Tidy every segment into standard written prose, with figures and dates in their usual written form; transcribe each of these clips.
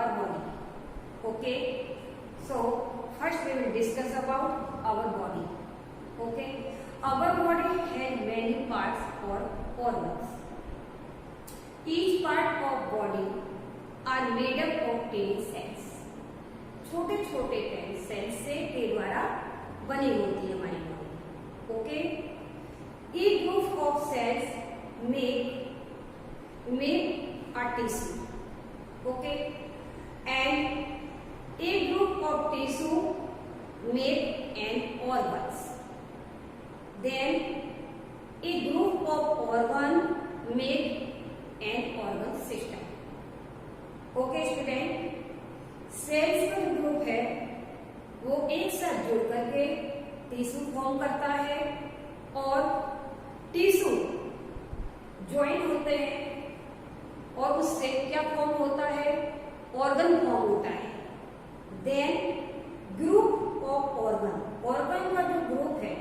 our body. Okay, so first we will discuss about our body. Okay, our body has many parts or organs. Each part of body are made up of tiny cells. छोटे छोटे sales से के द्वारा बनी होती है हमारी body. Okay, each group of cells make a tissue. Okay, and a group of tissue make an organs. Then a group of organ make an organ system. Okay student, cells का जो group है वो एक साथ जुड़ करके tissue form करता है और टिश्यू ज्वाइन होते हैं और उससे क्या फॉर्म होता है, ऑर्गन फॉर्म होता है. Then group of organ, organ का जो ग्रुप है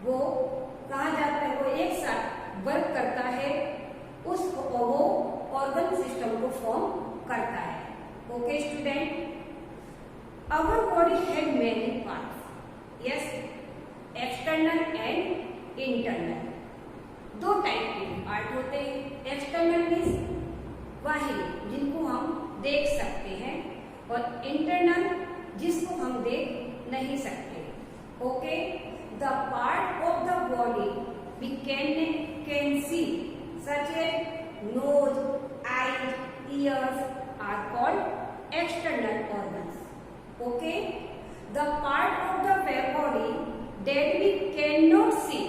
वो कहा जाता है, वो एक साथ वर्क करता है, वो ऑर्गन सिस्टम को फॉर्म करता है. Okay student, our body has many parts. Yes, external and internal. दो टाइप के पार्ट होते हैं. एक्सटर्नल मीन्स बाहरी, जिनको हम देख सकते हैं, और इंटरनल जिसको हम देख नहीं सकते. Okay, the part of the body we can see such as nose, eyes, ears are called external organs. Okay, the part of the body that we cannot see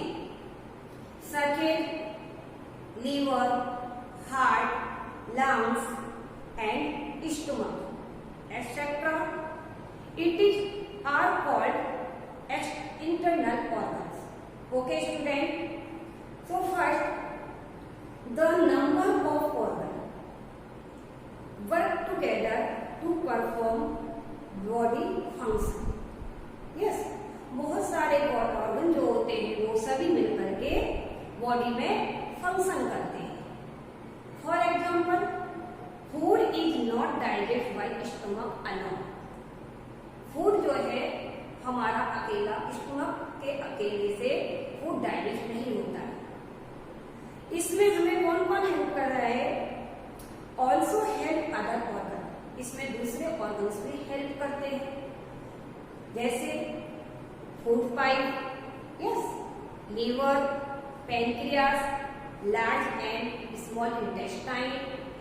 such as liver, heart, lungs and stomach etc. it is are called internal organs. Okay student, so first the number of organs work together to perform body function. Yes, बहुत सारे organ जो होते हैं वो सभी मिलकर के body में फंक्शन करते हैं. For example, food is not digest by stomach alone. Food जो है हमारा अकेला स्टमक के अकेले से फूड डाइजेस्ट नहीं होता है. इसमें हमें कौन कौन हेल्प कर रहा है? Also help other organ. इसमें दूसरे ऑर्गन्स भी हेल्प करते हैं, जैसे food pipe, yes, liver, pancreas, large and small intestine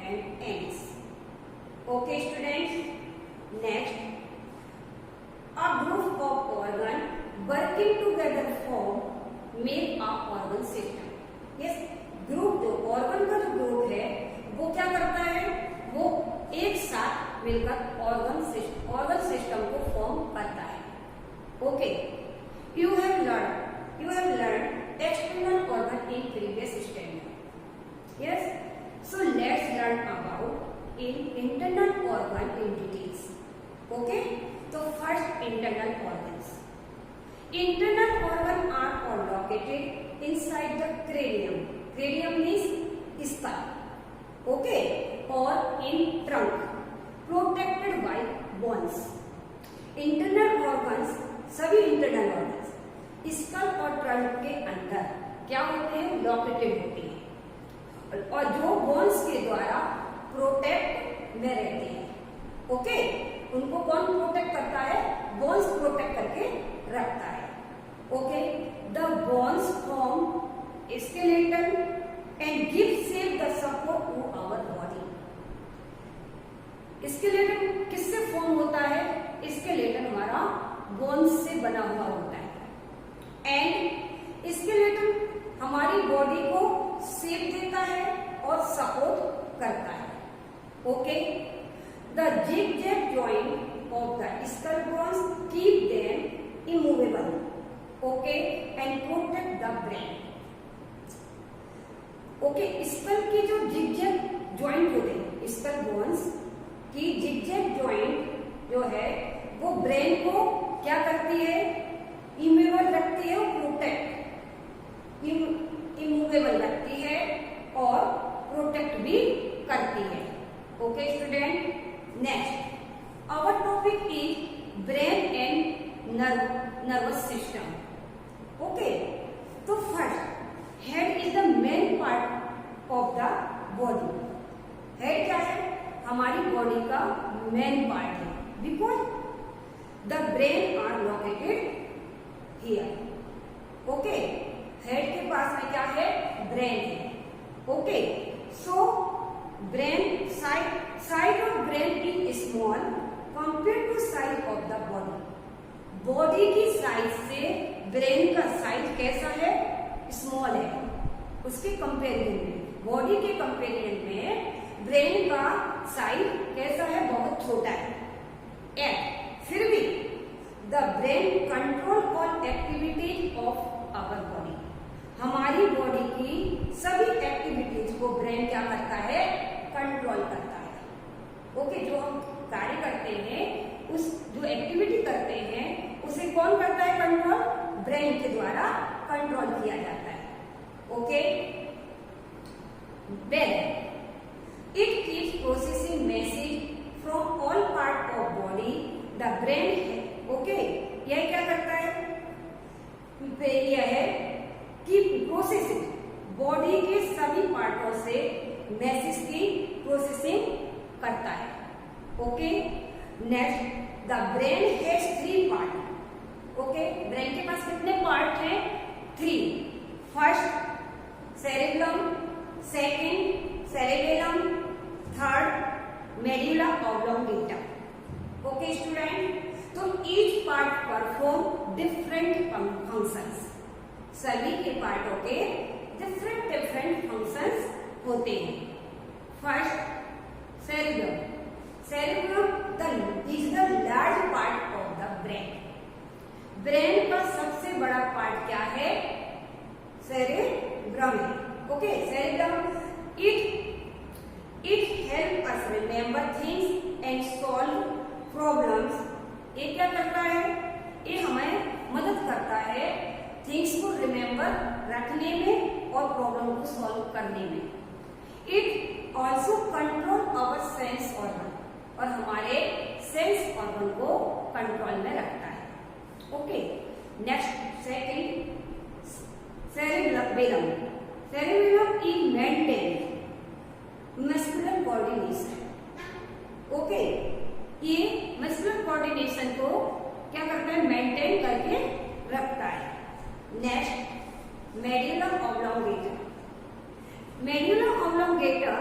and ends. Okay students, next, a group of organ working together form make a organ system. Yes, group जो organ का जो group है वो क्या करता है, वो एक साथ मिलकर ऑर्गन सिस्टम को फॉर्म करता है. Okay, you have learn external organ in previous standard. Yes, so let's learn about in internal organ in details. Okay, तो first internal organs. Internal organ are located inside the cranium. Cranium means skull. Okay, और in trunk, protected by bones. Internal organs, सभी internal organs skull और trunk के अंदर क्या होते हैं, located होते हैं, और जो बोन्स के द्वारा प्रोटेक्ट में रहते हैं. ओके, उनको कौन प्रोटेक्ट करता है? बोन्स प्रोटेक्ट करके रखता है. Okay, the bones form skeleton and give shape the support to our body. Skeleton किससे फॉर्म होता है? स्केलेटन हमारा बोन्स से बना हुआ होता है, एंड स्केलेटन हमारी बॉडी को शेप देता है और सपोर्ट करता है. Okay, the zigzag joint of the skull bones keep them immovable. Okay, and protect the brain. ओके, स्कल की जो जिगजैग ज्वाइंट होते हैं, स्कल बोन्स की जिगजैग ज्वाइंट जो है वो ब्रेन को क्या करती है? इमूवेबल रखती है, प्रोटेक्ट इमूवेबल रखती है और प्रोटेक्ट भी करती है. Okay student, next our topic is brain and nervous system. Okay, तो first head is the main part of the body. Head क्या है? हमारी बॉडी का मेन पार्ट है, because the brain are located here. Okay, head के पास में क्या है? ब्रेन है। Okay, so brain size of brain is small compare to size of the body. Body की साइज से ब्रेन का साइज कैसा है? स्मॉल है। उसके कंपेरिजन में, बॉडी के कंपेरिजन में ब्रेन का साइज कैसा है? बहुत छोटा है। एंड फिर भी the brain control all activities of our body. हमारी बॉडी की सभी एक्टिविटीज को ब्रेन क्या करता है? कंट्रोल करता है। ओके, जो हम कार्य करते हैं, उस जो एक्टिविटी करते हैं, उसे कौन करता है कंट्रोल? ब्रेन के द्वारा कंट्रोल किया जाता है। Okay, then it keeps processing message from all part of body the brain है। ओके, यह क्या करता है? यह है कि प्रोसेसिंग बॉडी के सभी पार्टों से मैसेज की प्रोसेसिंग करता है। Okay, next the brain has 3 part. Okay, brain के पास कितने पार्ट हैं? 3। First cerebrum, second cerebellum, third medulla oblongata. Okay student, तो each part perform different functions. सभी के पार्टों के डिफरेंट फंक्शंस होते हैं। First cerebrum. Cerebrum is the large part of the brain. Brain का सबसे बड़ा पार्ट क्या है? सेरेब्रम है। ओके, cerebrum it help us remember things and solve problems। ये क्या करता है? ये हमें मदद करता है थिंग्स को रिमेम्बर रखने में और प्रॉब्लम को सॉल्व करने में। It also control our sense organ, और हमारे सेंस ऑर्गन को कंट्रोल में रखता है। Okay, next second cerebellum. Cerebellum is maintain muscular coordination. Okay, ये मस्कुलर कोऑर्डिनेशन को क्या करता है? मेंटेन करके रखता है। Next medulla oblongata. Medulla oblongata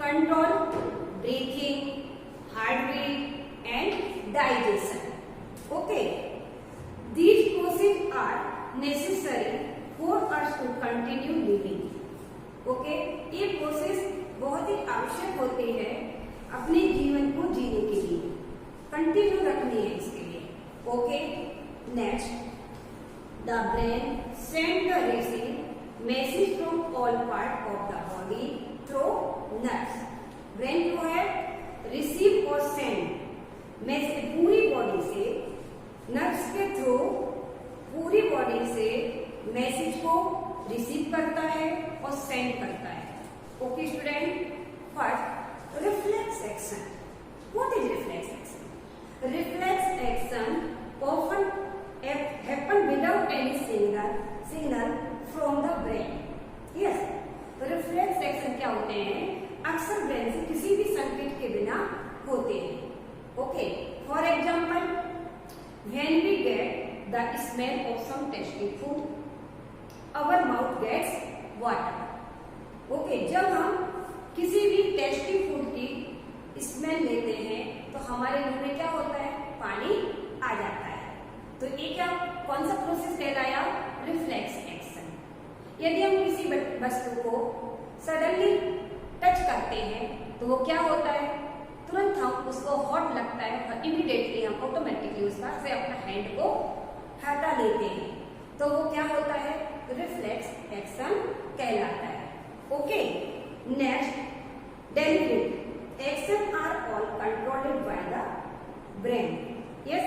control breathing, heart beat and digestion. Okay, these process are necessary for us to continue living. Okay, ये process बहुत ही आवश्यक होती है अपने जीवन को जीने के लिए, कंटिन्यू रखनी है इसके लिए। Okay, next the brain send the receive message from all part of the body through nerves. Brain जो है रिसीव और सेंड मैसेज पूरी बॉडी से, नर्व्स के थ्रू पूरी बॉडी से मैसेज को रिसीव करता है और सेंड करता है। Okay student, first reflex action. What is reflex action? Reflex action often happen without any signal from the brain. Yes, तो रिफ्लेक्स एक्शन क्या होते हैं? अक्सर ब्रेन से किसी भी संकेत के बिना होते हैं। Okay, for example when we get the smell of some tasty food, our mouth gets water. Okay, जब हम किसी भी टेस्टी फूड की स्मेल लेते हैं तो हमारे मुंह में क्या होता है? पानी आ जाता है। तो ये क्या, कौन सा प्रोसेस कहलाया? Reflex action. यदि हम किसी वस्तु को सडनली टच करते हैं तो वो क्या होता है? तुरंत हम उसको हॉट लगता है और इमीडिएटली हम ऑटोमेटिकली उस पर से अपना हैंड को हटा लेते हैं, तो वो क्या होता है? रिफ्लेक्स एक्शन कहलाता है। Okay, next deliberate action are all controlled by the brain. Yes,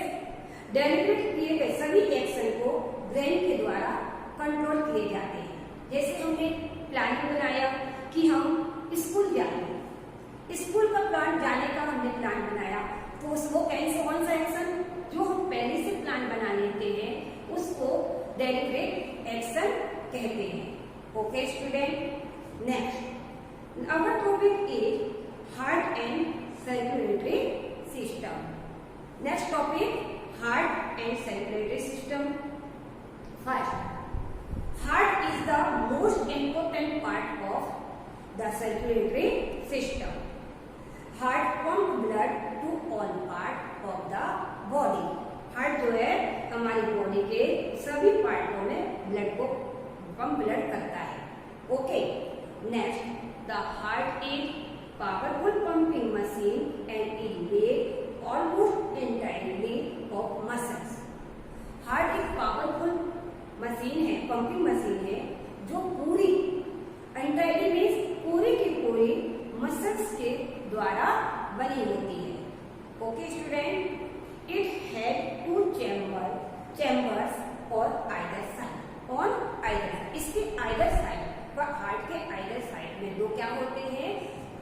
deliberate किए गए सभी एक्शन को ब्रेन के द्वारा कंट्रोल किए जाते हैं। जैसे हमने प्लानिंग बनाया कि हम स्कूल जाएंगे, स्कूल का प्लान जाने का हमने प्लान बनाया, उसको कैन से कौन सा एक्शन जो हम पहले से प्लान बना लेते हैं उसको डेलिब्रेट एक्शन कहते हैं। Okay student, next our topic is heart and circulatory system. Next topic heart and circulatory system. First, heart is the most important part of the circulatory system. Heart pump blood to all part of the body. Heart जो है हमारी body के सभी पार्टों में blood को pump blood करता है। Okay, next, the heart is powerful pumping machine and is made almost entirely of muscles. Heart एक पावरफुल मशीन है, पंपिंग मशीन है जो पूरी एंटायरली मीन्स पूरी की पूरी मसल्स के द्वारा बनी होती है। Okay student, it had two chambers और आइदर साइड ऑन आइदर, इसके आइदर साइड व हार्ट के आइदर साइड में दो क्या होते हैं,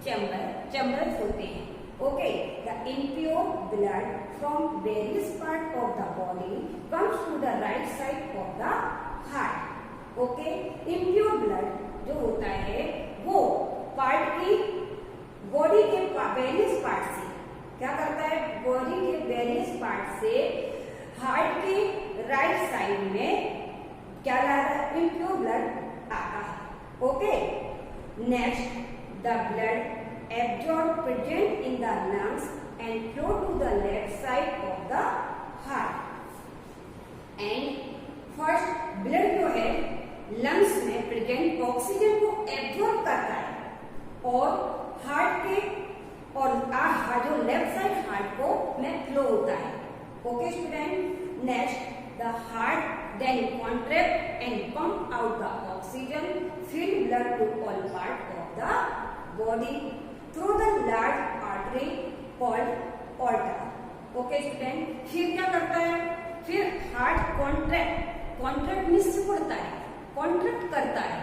चैम्बर्स होते हैं। Okay, the impure blood from various part of the body comes to the right side of the heart. Okay, impure blood जो होता है वो पार्ट की बॉडी के वेरियस पार्ट से क्या करता है, बॉडी के वेरियस पार्ट से हार्ट के राइट साइड में क्या ला रहा है, इम्प्योर ब्लड आता है। Okay, next, the blood absorbed present in the lungs and flow to the left side of the heart। and first blood जो है lungs में present ऑक्सीजन को एब्जॉर्ब करता है और हार्ट के और जो लेफ्ट साइड हार्ट को में फ्लो होता है। Okay student, next, the heart then contract and pump out the oxygen filled blood to all part of the body through the large artery called aorta। Okay student, फिर क्या करता है, फिर heart contract means सिकुड़ता है, contract करता है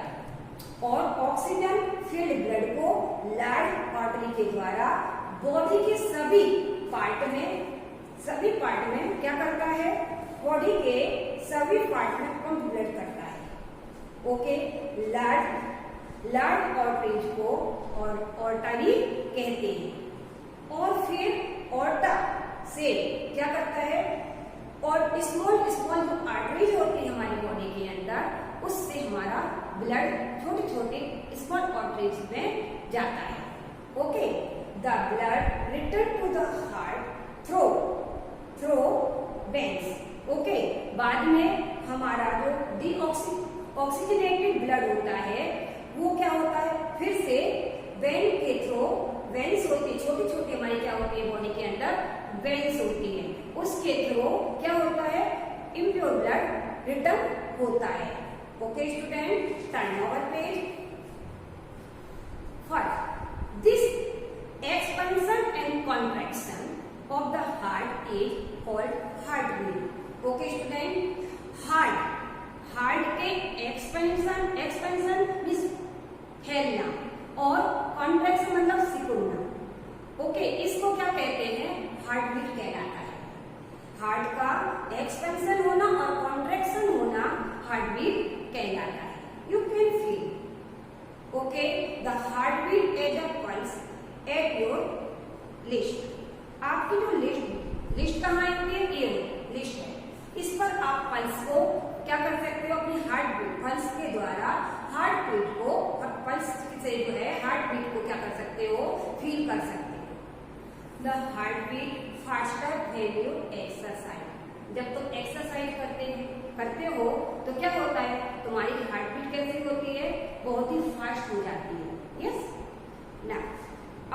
और ऑक्सीजन फील्ड ब्लड को लार्ज आर्टरी के द्वारा बॉडी के सभी पार्ट में क्या करता है, बॉडी के सभी पार्ट में पंप ब्लड करता है। ओके, लार्ज आर्टरीज को और ऑर्टरी कहते हैं और फिर ऑर्टा से क्या करता है, और स्मॉल जो आर्टरीज होती है हमारी बॉडी के अंदर उससे हमारा ब्लड छोटे छोटे स्मॉल आर्टरीज में जाता है। Okay, the blood return to the heart through veins. Okay, बाद में हमारा जो ऑक्सीजनेटेड ब्लड होता है वो क्या होता है, फिर से वेन के थ्रू, वेन्स होती है छोटी छोटी हमारी क्या होती है बॉडी के अंदर वेन्स होती है, उसके थ्रू क्या होता है, इम्प्योर ब्लड रिटर्न होता है। Okay student, turn over page. First, this expansion and contraction of the heart is called heart beat. Okay student, heart के एक्सपेंशन मीन्स फैलना और कॉन्ट्रैक्शन मतलब सिकुड़ना। ओके, इसको क्या कहते हैं, हार्ट बीट कहलाता है। हार्ट का एक्सपेंशन होना और कॉन्ट्रैक्शन होना हार्ट बीट कहलाता है। You can feel. Okay, the heart beat as a pulse at your list. आपकी जो लिस्ट कहाँ आती है, ये लिस्ट है, इस पर आप पल्स को क्या कर सकते हो, अपनी हार्ट बीट पल्स के द्वारा हार्ट बीट को, पल्स से जो है हार्ट बीट को क्या कर सकते हो, फील कर सकते हो। The heart beat faster when you exercise. जब तुम एक्सरसाइज करते हो तो क्या होता है, तुम्हारी हार्ट बीट कैसी होती है, बहुत ही फास्ट हो जाती है। Yes, now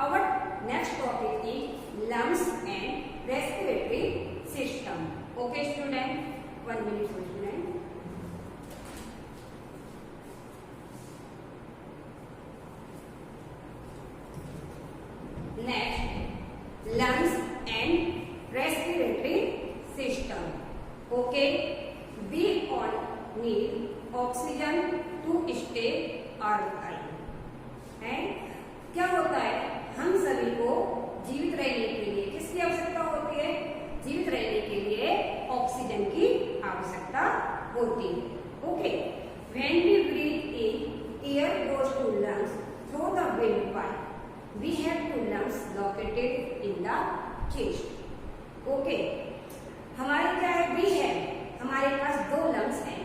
our next topic is lungs and respiratory system. Okay student, 1 minute student. Next, lungs and respiratory system. Okay, we all need oxygen to stay alive. And क्या होता है, हम सभी को जीवित रहने के लिए किसकी आवश्यकता होती ऑक्सीजन की आवश्यकता होती है. Okay, when we breathe in, air goes to lungs through the windpipe. We have two lungs located in the chest. Okay, हमारे क्या है, वी है, हमारे पास दो लंग्स हैं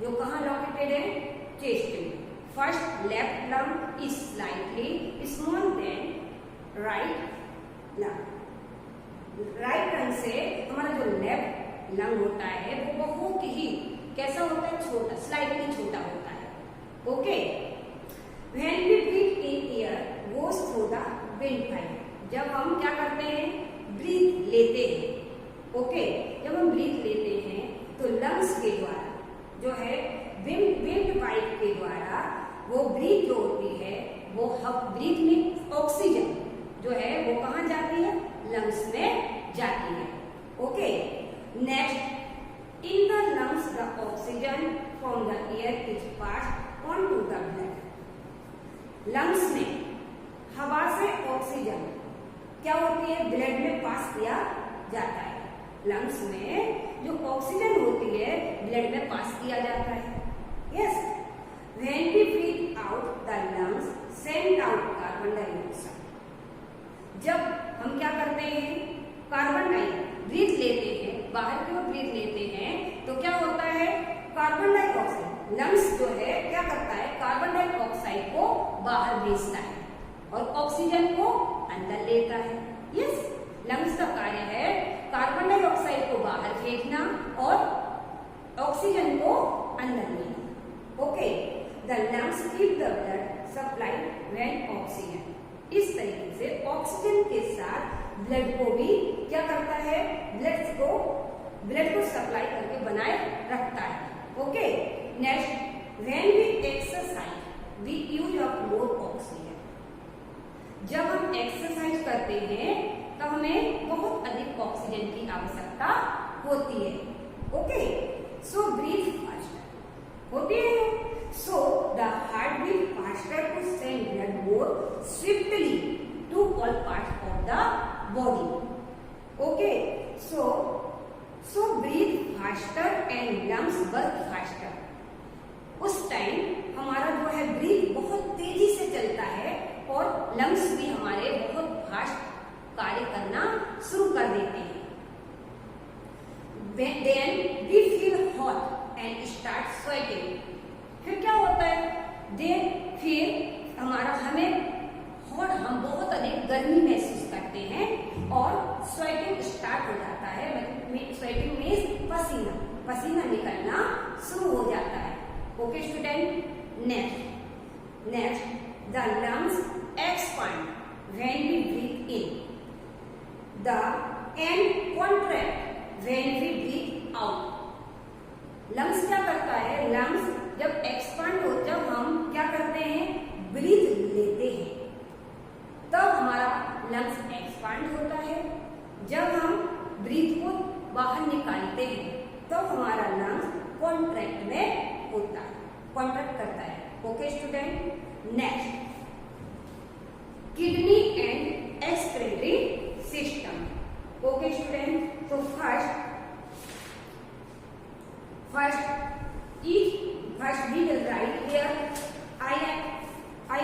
जो कहाँ लोकेटेड है, चेस्ट में. First left lung is slightly small then right lung. Right lung से हमारा जो लेफ्ट लंग होता है वो बहुत ही कैसा होता है, छोटा, स्लाइटली छोटा होता है. Okay, when we breathe in, air goes through the windpipe. जब हम क्या करते हैं, ब्रीथ लेते हैं. ओके, जब हम ब्रीथ लेते हैं तो लंग्स के द्वारा जो है विंड पाइप के द्वारा वो ब्रीथ जो होती है वो ब्रीथ में ऑक्सीजन जो है वो कहाँ जाती है, लंग्स में जाती है. Okay, next, in the lungs the oxygen from the air is pass on to the blood. Lungs में हवा से ऑक्सीजन क्या होती है, ब्लड में पास किया जाता है. लंग्स में जो ऑक्सीजन होती है ब्लड में पास किया जाता है. Yes, when we breathe out the lungs send out carbon dioxide. जब हम क्या करते हैं, कार्बन डाइऑक्साइड ब्रीथ लेते हैं, बाहर की ओर ब्रीथ लेते हैं तो क्या होता है, कार्बन डाइऑक्साइड लंग्स जो है क्या करता है, कार्बन डाइऑक्साइड को बाहर भेजता है और ऑक्सीजन को अंदर लेता है. यस, लंग्स का कार्य है कार्बन डाइऑक्साइड को बाहर फेंकना और ऑक्सीजन को अंदर लेना. Okay, the lungs keep the blood supply when oxygen. इस तरीके से ऑक्सीजन के साथ ब्लड को भी क्या करता है, ब्लड को सप्लाई करके बनाए रखता है. Okay, next, when we exercise we use up more oxygen. जब हम एक्सरसाइज करते हैं तो हमें बहुत अधिक ऑक्सीजन की आवश्यकता होती है. ओके, सो ब्रीथ फास्टर होती है. So the heart beat faster to send blood more swiftly to all parts of the body. Okay, so breathe faster and lungs work faster. उस टाइम हमारा जो है ब्रीथ बहुत तेजी से चलता है और लंग्स भी हमारे बहुत फास्ट कार्य करना शुरू कर देते हैं. Then we feel hot and start sweating. फिर क्या होता है, फिर हम बहुत अधिक गर्मी महसूस करते हैं और स्वेटिंग स्टार्ट हो जाता है. स्वेटिंग मीन्स पसीना निकलना शुरू हो जाता है. Okay student, next the lungs expand when we breathe in. The end contract when we breathe out. Lungs क्या करता है, लंग्स जब एक्सपांड हो, जब हम क्या करते हैं, ब्रीथ लेते हैं तब हमारा लंग्स एक्सपांड होता है. जब हम ब्रीथ को बाहर निकालते हैं तब हमारा लंग्स कॉन्ट्रैक्ट में होता है, कॉन्ट्रैक्ट करता है. Okay student, next, kidney and excretory system. Okay student, तो first we will write here, I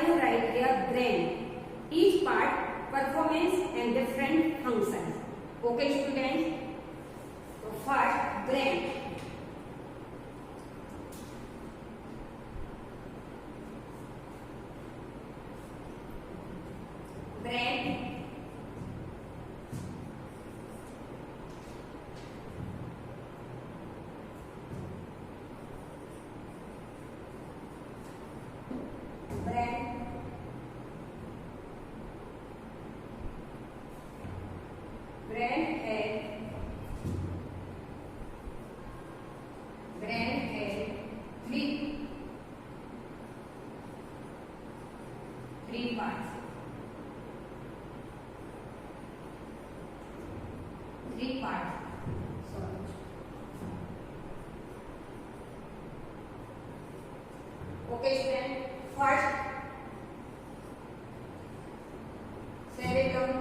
will write here brain. Each part performance and different functions. Okay students, so first brain. Brain है three parts. Okay student, first cerebellum,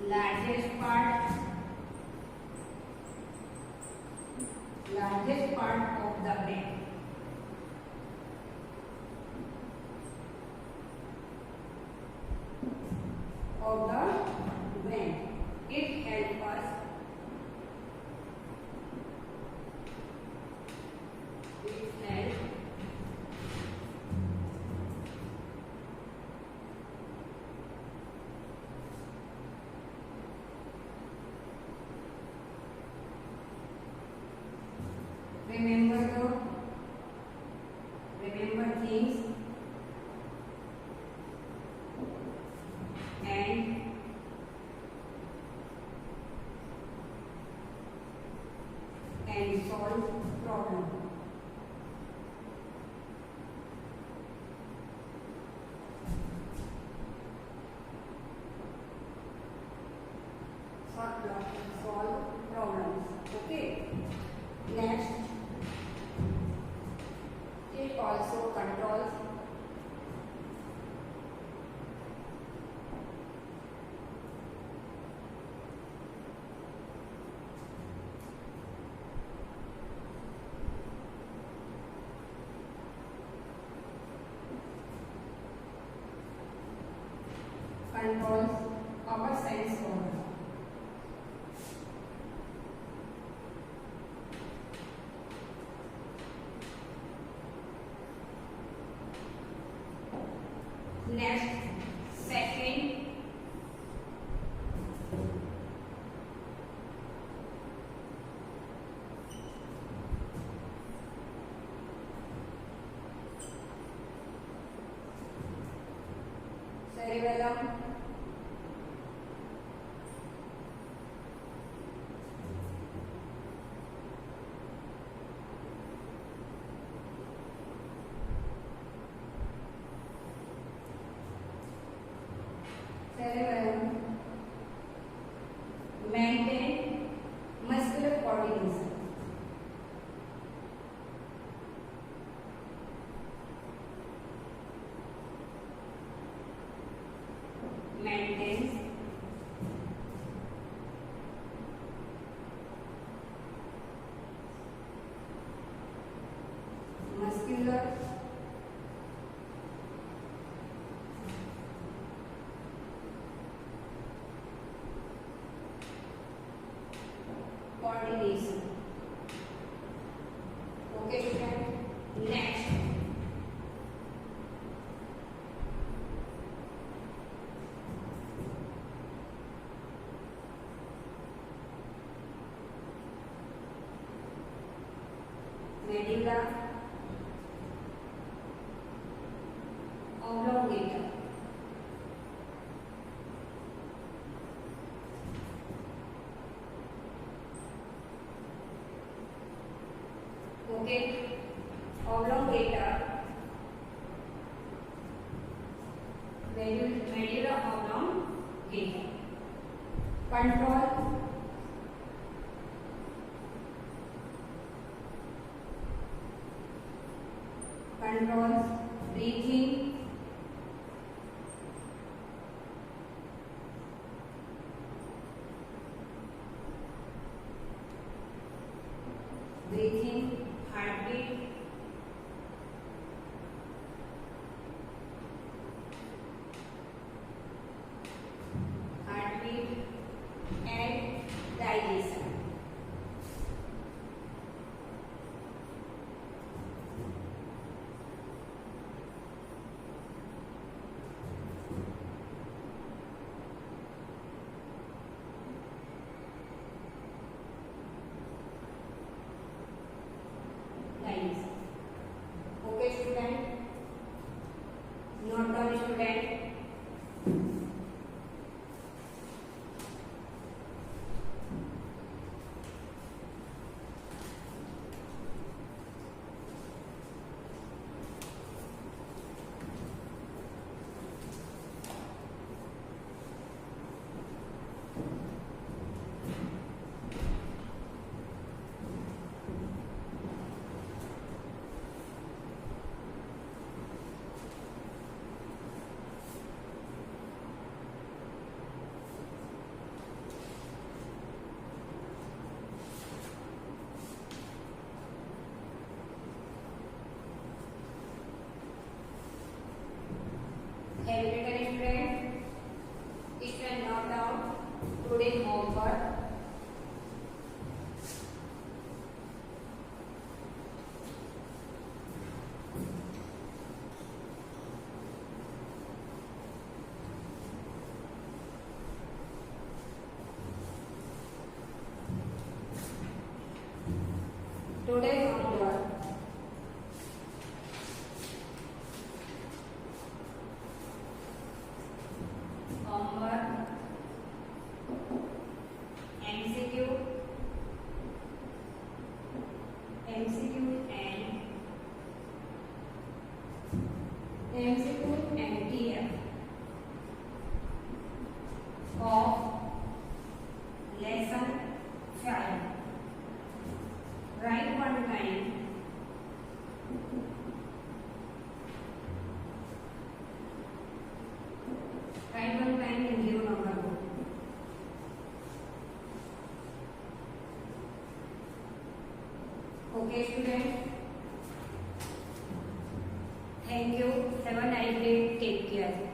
largest part of the brain. It helps us remember things and solve problem. Solve problems. Okay. Next, it also controls our sense organ. Next, second, cerebellum, maintain muscular coordination. Maintains muscular coordination. Okay, student. Next, medulla oblongata. Okay, oblongata, medulla oblongata. Controls breathing, heartbeat, and Okay, student. Thank you. Have a nice day. Take care.